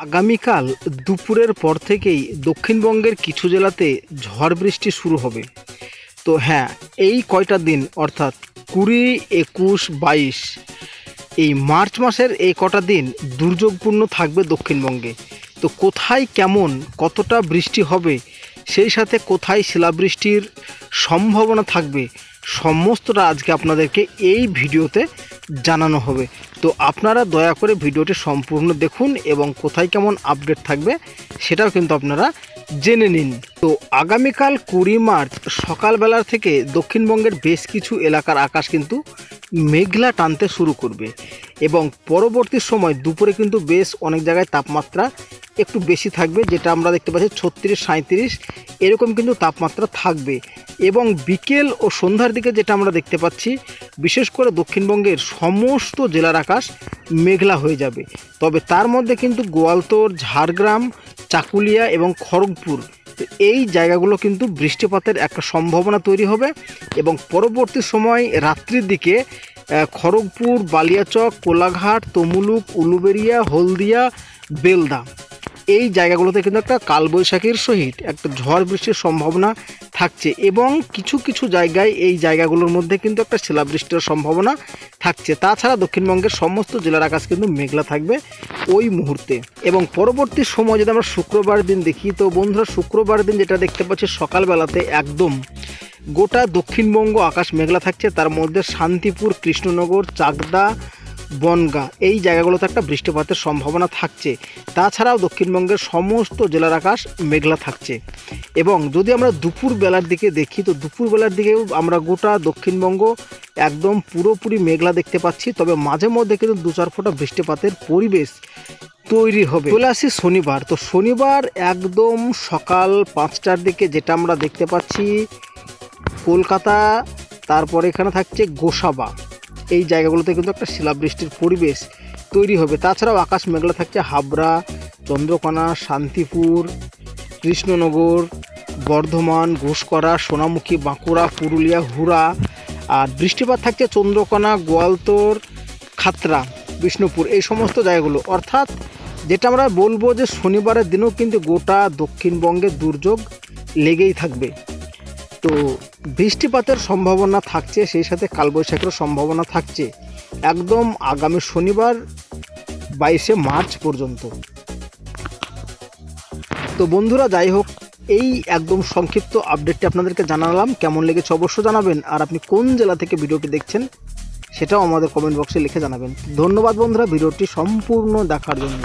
আগামীকাল দুপুরের পর থেকেই দক্ষিণবঙ্গের কিছু জেলাতে ঝড় বৃষ্টি শুরু হবে। তো হ্যাঁ, এই কয়টা দিন অর্থাৎ 20, 21, 22 এই মার্চ মাসের এই কটা দিন দুর্যোগপূর্ণ থাকবে দক্ষিণবঙ্গে। তো কোথায় কেমন কতটা বৃষ্টি হবে, সেই সাথে কোথায় শিলাবৃষ্টির সম্ভাবনা থাকবে, সমস্তটা আজকে আপনাদেরকে এই ভিডিওতে জানানো হবে। তো আপনারা দয়া করে ভিডিওটি সম্পূর্ণ দেখুন এবং কোথায় কেমন আপডেট থাকবে সেটাও কিন্তু আপনারা জেনে নিন। তো আগামীকাল 20 মার্চ সকালবেলার থেকে দক্ষিণবঙ্গের বেশ কিছু এলাকার আকাশ কিন্তু মেঘলা টানতে শুরু করবে এবং পরবর্তী সময় দুপুরে কিন্তু বেশ অনেক জায়গায় তাপমাত্রা একটু বেশি থাকবে, যেটা আমরা দেখতে পাচ্ছি 36, 37 এরকম কিন্তু তাপমাত্রা থাকবে। এবং বিকেল ও সন্ধ্যার দিকে যেটা আমরা দেখতে পাচ্ছি, বিশেষ করে দক্ষিণবঙ্গের সমস্ত জেলার আকাশ মেঘলা হয়ে যাবে। তবে তার মধ্যে কিন্তু গোয়ালতোড়, ঝাড়গ্রাম, চাকুলিয়া এবং খড়গপুর এই জায়গাগুলো কিন্তু বৃষ্টিপাতের একটা সম্ভাবনা তৈরি হবে। এবং পরবর্তী সময় রাত্রির দিকে খড়গপুর, বালিয়াচক, কোলাঘাট, তমলুক, উলুবেড়িয়া, হলদিয়া, বেলদা এই জায়গাগুলোতে কিন্তু একটা কালবৈশাখীর সহিত একটা ঝড় বৃষ্টির সম্ভাবনা থাকছে এবং কিছু কিছু জায়গায় এই জায়গাগুলোর মধ্যে কিন্তু একটা শিলাবৃষ্টির সম্ভাবনা থাকছে। তাছাড়া দক্ষিণবঙ্গের সমস্ত জেলার আকাশ কিন্তু মেঘলা থাকবে ওই মুহূর্তে। এবং পরবর্তী সময় যদি আমরা শুক্রবার দিন দেখি, তো বন্ধুরা শুক্রবার দিন যেটা দেখতে পাচ্ছি সকালবেলাতে একদম গোটা দক্ষিণবঙ্গ আকাশ মেঘলা থাকছে। তার মধ্যে শান্তিপুর, কৃষ্ণনগর, চাকদা, বনগাঁ এই জায়গাগুলোতে একটা বৃষ্টিপাতের সম্ভাবনা থাকছে। তাছাড়াও দক্ষিণবঙ্গের সমস্ত জেলার আকাশ মেঘলা থাকছে। এবং যদি আমরা দুপুরবেলার দিকে দেখি, তো দুপুরবেলার দিকেও আমরা গোটা দক্ষিণবঙ্গ একদম পুরোপুরি মেঘলা দেখতে পাচ্ছি। তবে মাঝে মধ্যে কিন্তু 2-4 ফোঁটা বৃষ্টিপাতের পরিবেশ তৈরি হবে। চলে আসি শনিবার। তো শনিবার একদম সকাল 5টার দিকে যেটা আমরা দেখতে পাচ্ছি কলকাতা, তারপরে এখানে থাকছে গোসাবা এই জায়গাগুলোতে কিন্তু একটা শিলাবৃষ্টির পরিবেশ তৈরি হবে। তাছাড়াও আকাশ মেঘলা থাকছে হাবড়া, চন্দ্রকোনা, শান্তিপুর, কৃষ্ণনগর, বর্ধমান, ঘুষকরা, সোনামুখী, বাঁকুড়া, পুরুলিয়া, হুড়া। আর বৃষ্টিপাত থাকছে চন্দ্রকোনা, গোয়ালতোড়, খাতড়া, বিষ্ণুপুর এই সমস্ত জায়গাগুলো। অর্থাৎ যেটা আমরা বলবো যে শনিবারের দিনেও কিন্তু গোটা দক্ষিণবঙ্গে দুর্যোগ লেগেই থাকবে। তো বৃষ্টিপাতের সম্ভাবনা থাকছে, সেই সাথে কালবৈশাখীর সম্ভাবনা থাকছে একদম আগামী শনিবার 22শে মার্চ পর্যন্ত। তো বন্ধুরা যাই হোক, এই একদম সংক্ষিপ্ত আপডেটটি আপনাদেরকে জানালাম। কেমন লেগেছে অবশ্যই জানাবেন, আর আপনি কোন জেলা থেকে ভিডিওটি দেখছেন সেটাও আমাদের কমেন্ট বক্সে লিখে জানাবেন। ধন্যবাদ বন্ধুরা ভিডিওটি সম্পূর্ণ দেখার জন্য।